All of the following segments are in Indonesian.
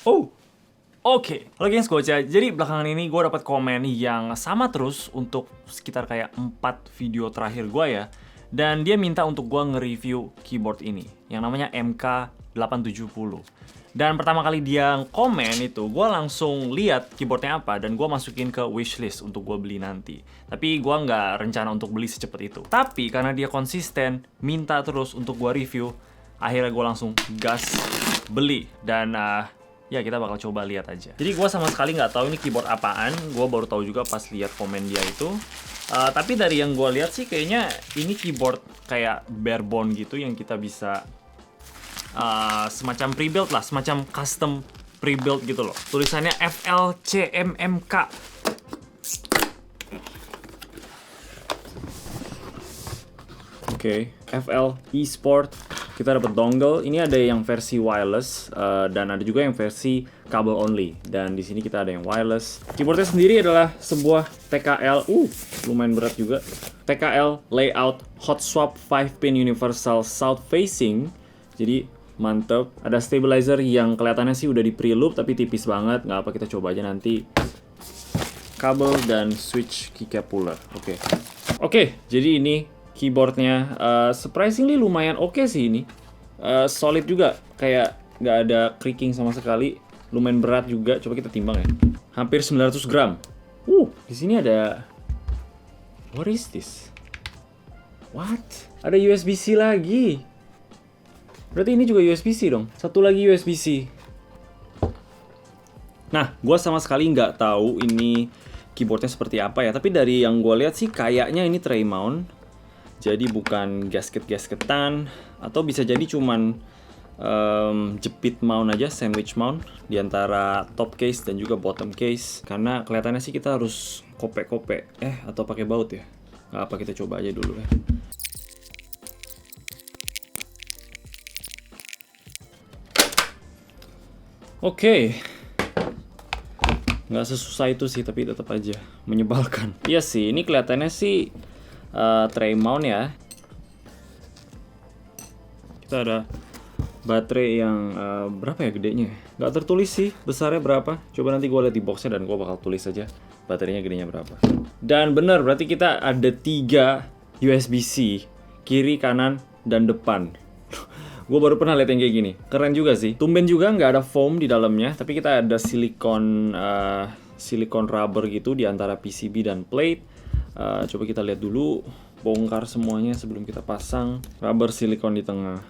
Oh, oke. Halo gengs, Gocha. Jadi belakangan ini gue dapat komen yang sama terus untuk sekitar kayak 4 video terakhir gue ya. Dan dia minta untuk gue nge-review keyboard ini, yang namanya MK870. Dan pertama kali dia komen itu, gue langsung lihat keyboardnya apa dan gue masukin ke wishlist untuk gue beli nanti. Tapi gue nggak rencana untuk beli secepat itu. Tapi karena dia konsisten, minta terus untuk gue review, akhirnya gue langsung gas beli. Dan ya kita bakal coba lihat aja. Jadi gue sama sekali nggak tahu ini keyboard apaan. Gue baru tahu juga pas lihat komen dia itu. Tapi dari yang gue lihat sih kayaknya ini keyboard kayak bare bone gitu yang kita bisa semacam pre-build lah, semacam custom pre-build gitu loh. Tulisannya FLCMMK. Oke, FL eSport. Kita dapat dongle. Ini ada yang versi wireless dan ada juga yang versi kabel only. Dan di sini kita ada yang wireless. Keyboardnya sendiri adalah sebuah TKL. Lumayan berat juga. TKL layout hot swap 5-pin universal south facing. Jadi mantep. Ada stabilizer yang kelihatannya sih udah di preloop tapi tipis banget. Nggak apa, kita coba aja nanti. Kabel dan switch keycap puller. Oke, jadi ini keyboardnya surprisingly lumayan oke sih ini. Solid juga, kayak nggak ada creaking sama sekali. Lumayan berat juga, coba kita timbang ya. Hampir 900 gram. Di sini ada... What is this? What? Ada USB-C lagi. Berarti ini juga USB-C dong. Satu lagi USB-C. Nah, gue sama sekali nggak tahu ini keyboardnya seperti apa ya. Tapi dari yang gue lihat sih kayaknya ini tray mount. Jadi bukan gasket-gasketan, atau bisa jadi cuman jepit mount aja, sandwich mount di antara top case dan juga bottom case. Karena kelihatannya sih kita harus kopek-kopek, atau pakai baut ya. Nggak apa, kita coba aja dulu ya. Oke. Nggak sesusah itu sih, tapi tetap aja menyebalkan. Iya sih, ini kelihatannya sih tray mount ya. Kita ada baterai yang berapa ya gedenya? Nggak tertulis sih besarnya berapa. Coba nanti gue lihat di boxnya dan gue bakal tulis aja baterainya gedenya berapa. Dan bener, berarti kita ada 3 USB-C, kiri, kanan, dan depan. Gue baru pernah lihat yang kayak gini. Keren juga sih. Tumben juga nggak ada foam di dalamnya, tapi kita ada silikon rubber gitu di antara PCB dan plate. Coba kita lihat dulu, bongkar semuanya sebelum kita pasang. Rubber silikon di tengah.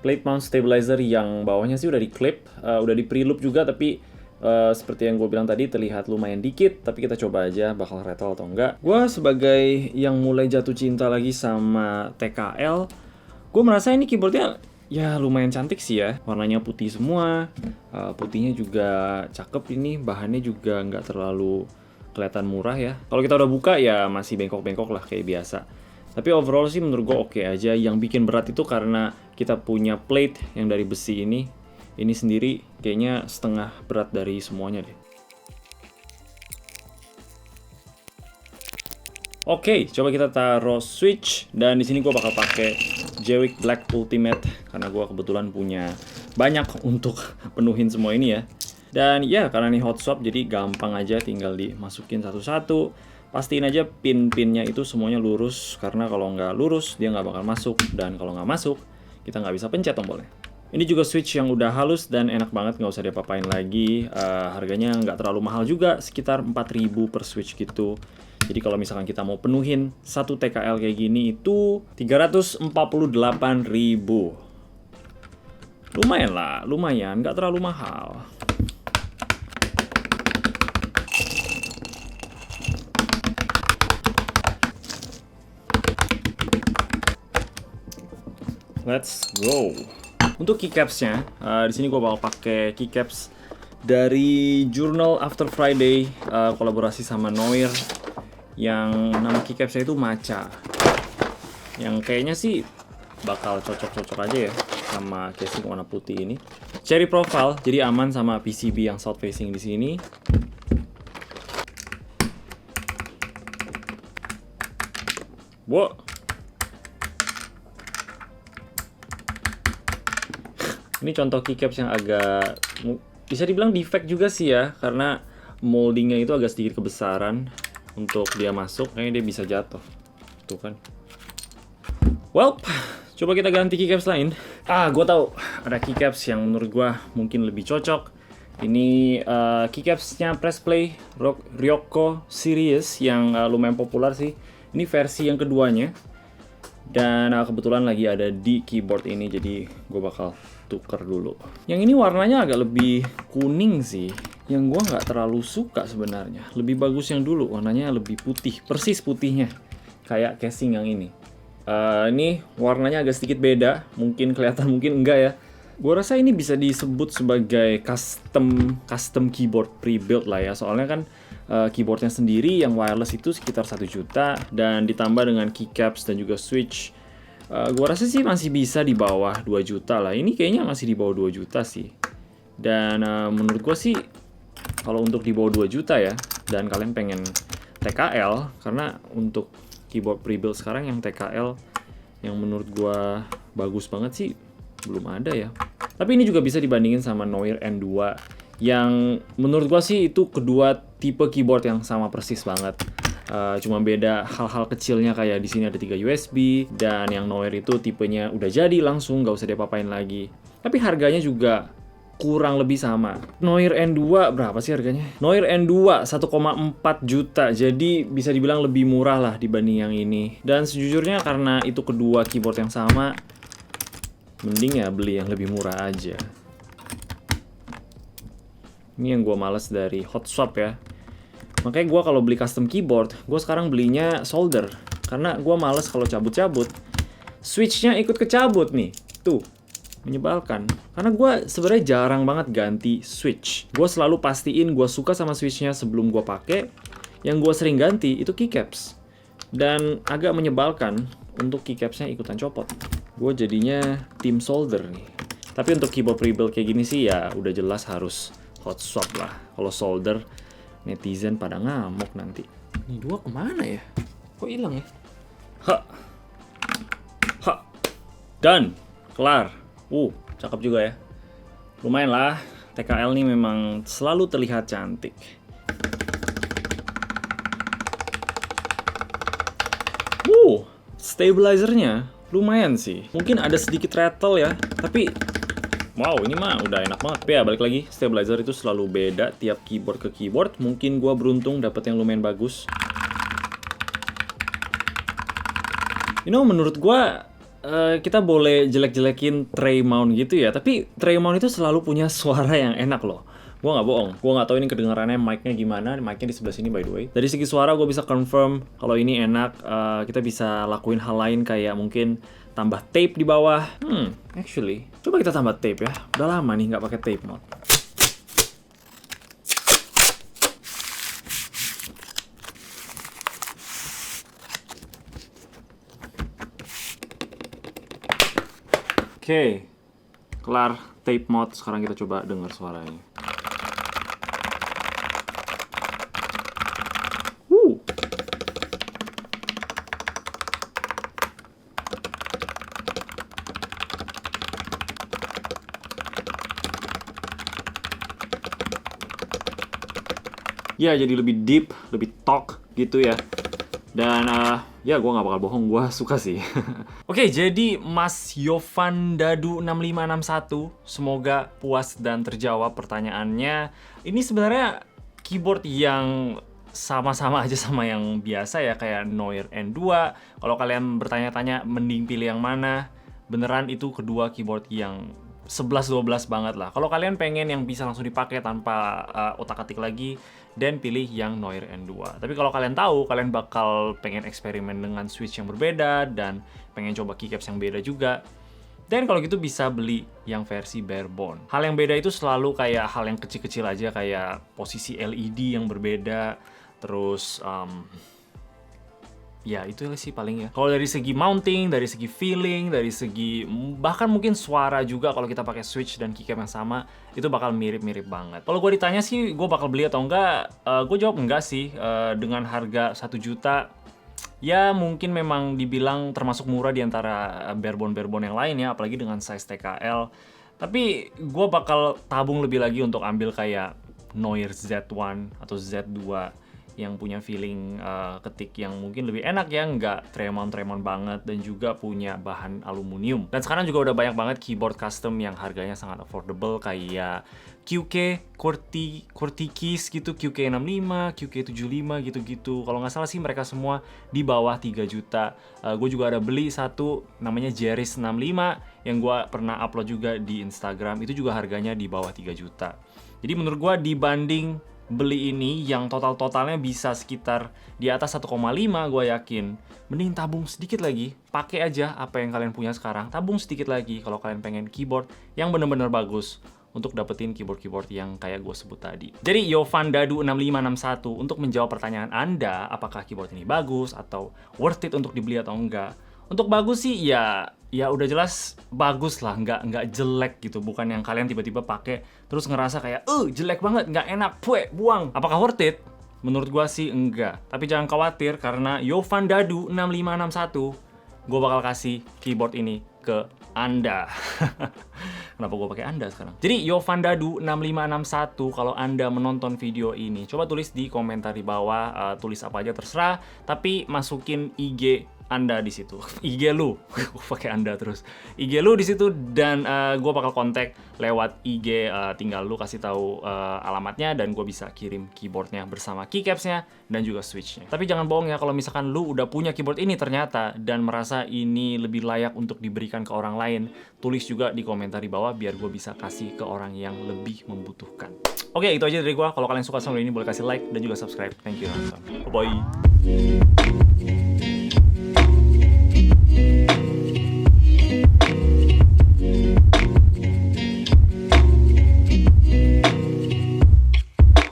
Plate mount stabilizer yang bawahnya sih udah di clip, udah di preloop juga, tapi seperti yang gue bilang tadi terlihat lumayan dikit. Tapi kita coba aja bakal rattle atau enggak. Gue sebagai yang mulai jatuh cinta lagi sama TKL, gue merasa ini keyboardnya ya lumayan cantik sih ya. Warnanya putih semua, putihnya juga cakep ini, bahannya juga nggak terlalu kelihatan murah ya. Kalau kita udah buka ya masih bengkok-bengkok lah kayak biasa. Tapi overall sih menurut gue oke aja. Yang bikin berat itu karena kita punya plate yang dari besi ini. Ini sendiri kayaknya setengah berat dari semuanya deh. Oke, coba kita taruh switch, dan di sini gue bakal pakai Jewik Black Ultimate karena gue kebetulan punya banyak untuk penuhin semua ini ya. Dan ya karena ini hot swap jadi gampang aja, tinggal dimasukin satu-satu. Pastiin aja pin-pinnya itu semuanya lurus, karena kalau nggak lurus dia nggak bakal masuk, dan kalau nggak masuk kita nggak bisa pencet tombolnya. Ini juga switch yang udah halus dan enak banget, nggak usah diapa-apain lagi. Harganya nggak terlalu mahal juga, sekitar 4.000 per switch gitu. Jadi kalau misalkan kita mau penuhin satu TKL kayak gini itu 348.000. Lumayan lah, lumayan, nggak terlalu mahal. Let's go. Untuk keycapsnya, di sini gue bakal pakai keycaps dari Journal After Friday, kolaborasi sama Noir, yang nama keycapsnya itu Maca. Yang kayaknya sih bakal cocok-cocok aja ya sama casing warna putih ini. Cherry profile, jadi aman sama PCB yang south facing di sini. Wow. Ini contoh keycaps yang agak bisa dibilang defect juga sih ya, karena moldingnya itu agak sedikit kebesaran untuk dia masuk, kayaknya dia bisa jatuh. Tuh kan. Well, coba kita ganti keycaps lain. Gue tahu ada keycaps yang menurut gue mungkin lebih cocok. Ini keycapsnya Press Play Ryoko Series yang lumayan populer sih. Ini versi yang keduanya. Dan kebetulan lagi ada di keyboard ini, jadi gue bakal tuker dulu. Yang ini warnanya agak lebih kuning sih, yang gue nggak terlalu suka sebenarnya. Lebih bagus yang dulu, warnanya lebih putih, persis putihnya, kayak casing yang ini. Ini warnanya agak sedikit beda, mungkin kelihatan, mungkin enggak ya. Gue rasa ini bisa disebut sebagai custom keyboard pre-built lah ya, soalnya kan keyboardnya sendiri yang wireless itu sekitar 1 juta, dan ditambah dengan keycaps dan juga switch, gua rasa sih masih bisa di bawah 2 juta lah. Ini kayaknya masih di bawah 2 juta sih. Dan menurut gua sih kalau untuk di bawah 2 juta ya, dan kalian pengen TKL, karena untuk keyboard pre-built sekarang yang TKL yang menurut gua bagus banget sih belum ada ya. Tapi ini juga bisa dibandingin sama Noir N2 yang menurut gua sih itu kedua tipe keyboard yang sama persis banget. Cuma beda hal-hal kecilnya, kayak di sini ada 3 USB, dan yang Noir itu tipenya udah jadi langsung, nggak usah diapa-apain lagi. Tapi harganya juga kurang lebih sama. Noir N2 berapa sih harganya? Noir N2 1,4 juta, jadi bisa dibilang lebih murah lah dibanding yang ini. Dan sejujurnya karena itu kedua keyboard yang sama, mending ya beli yang lebih murah aja. Ini yang gue males dari hot swap ya. Makanya gue kalau beli custom keyboard, gue sekarang belinya solder. Karena gue males kalau cabut-cabut, switchnya ikut kecabut nih. Tuh, menyebalkan. Karena gue sebenarnya jarang banget ganti switch. Gue selalu pastiin gue suka sama switchnya sebelum gue pakai. Yang gue sering ganti itu keycaps. Dan agak menyebalkan untuk keycapsnya ikutan copot. Gue jadinya tim solder nih. Tapi untuk keyboard pre-built kayak gini sih ya udah jelas harus hot swap lah. Kalau solder, netizen pada ngamuk nanti. Ini dua kemana ya? Kok hilang ya? Done. Kelar. Cakep juga ya. Lumayan lah. TKL nih memang selalu terlihat cantik. Stabilizernya lumayan sih. Mungkin ada sedikit rattle ya, tapi wow, ini mah udah enak banget. Tapi ya balik lagi, stabilizer itu selalu beda tiap keyboard ke keyboard. Mungkin gua beruntung dapet yang lumayan bagus. Menurut gua kita boleh jelek-jelekin tray mount gitu ya. Tapi tray mount itu selalu punya suara yang enak loh. Gua nggak bohong. Gua nggak tahu ini kedengarannya mic-nya gimana. Mic-nya di sebelah sini by the way. Dari segi suara gua bisa confirm kalau ini enak. Kita bisa lakuin hal lain kayak mungkin tambah tape di bawah. Actually, coba kita tambah tape ya. Udah lama nih nggak pakai tape mod. Oke, kelar tape mod. Sekarang kita coba dengar suaranya. Ya, jadi lebih deep, lebih talk gitu ya. Dan ya gue nggak bakal bohong, gue suka sih. Oke, jadi Mas Yovan Dadu 6561, semoga puas dan terjawab pertanyaannya. Ini sebenarnya keyboard yang sama-sama aja sama yang biasa ya, kayak Noir N2. Kalau kalian bertanya-tanya mending pilih yang mana, beneran itu kedua keyboard yang 11-12 banget lah. Kalau kalian pengen yang bisa langsung dipakai tanpa otak-atik lagi, dan pilih yang Noir N2. Tapi kalau kalian tahu, kalian bakal pengen eksperimen dengan switch yang berbeda, dan pengen coba keycaps yang beda juga, dan kalau gitu bisa beli yang versi barebone. Hal yang beda itu selalu kayak hal yang kecil-kecil aja, kayak posisi LED yang berbeda, terus ya itu sih paling ya. Kalau dari segi mounting, dari segi feeling, dari segi bahkan mungkin suara juga, kalau kita pakai switch dan keycap yang sama, itu bakal mirip-mirip banget. Kalau gue ditanya sih, gue bakal beli atau enggak, gue jawab enggak sih. Dengan harga 1 juta, ya mungkin memang dibilang termasuk murah di antara barebone yang lain ya, apalagi dengan size TKL. Tapi gue bakal tabung lebih lagi untuk ambil kayak Noir Z1 atau Z2 yang punya feeling ketik yang mungkin lebih enak ya, nggak tremon-tremon banget, dan juga punya bahan aluminium. Dan sekarang juga udah banyak banget keyboard custom yang harganya sangat affordable kayak QK, QWERTY Keys gitu, QK65, QK75 gitu-gitu. Kalau nggak salah sih mereka semua di bawah 3 juta. Gue juga ada beli satu namanya Jeris 65 yang gue pernah upload juga di Instagram. Itu juga harganya di bawah 3 juta. Jadi menurut gue dibanding beli ini yang totalnya bisa sekitar di atas 1,5, gue yakin mending tabung sedikit lagi, pakai aja apa yang kalian punya sekarang, tabung sedikit lagi kalau kalian pengen keyboard yang bener-bener bagus untuk dapetin keyboard-keyboard yang kayak gue sebut tadi. Jadi Jovan Dadu 6561 untuk menjawab pertanyaan Anda, apakah keyboard ini bagus atau worth it untuk dibeli atau enggak. Untuk bagus sih ya udah jelas bagus lah, nggak jelek gitu, bukan yang kalian tiba-tiba pakai terus ngerasa kayak jelek banget, nggak enak, buang. Apakah worth it? Menurut gua sih enggak. Tapi jangan khawatir karena Jovan Dadu 6561 gua bakal kasih keyboard ini ke Anda. Kenapa gue pakai Anda sekarang? Jadi Jovan Dadu 6561, kalau Anda menonton video ini, coba tulis di komentar di bawah, tulis apa aja terserah, tapi masukin IG Anda di situ. IG lu. Gue pakai Anda terus. IG lu di situ, dan gue bakal kontak lewat IG, tinggal lu kasih tahu alamatnya dan gue bisa kirim keyboardnya bersama keycapsnya dan juga switchnya. Tapi jangan bohong ya kalau misalkan lu udah punya keyboard ini ternyata dan merasa ini lebih layak untuk diberikan ke orang lain, tulis juga di komentar di bawah biar gue bisa kasih ke orang yang lebih membutuhkan. Oke, itu aja dari gue. Kalau kalian suka sama video ini boleh kasih like dan juga subscribe. Thank you, nonton. Bye-bye.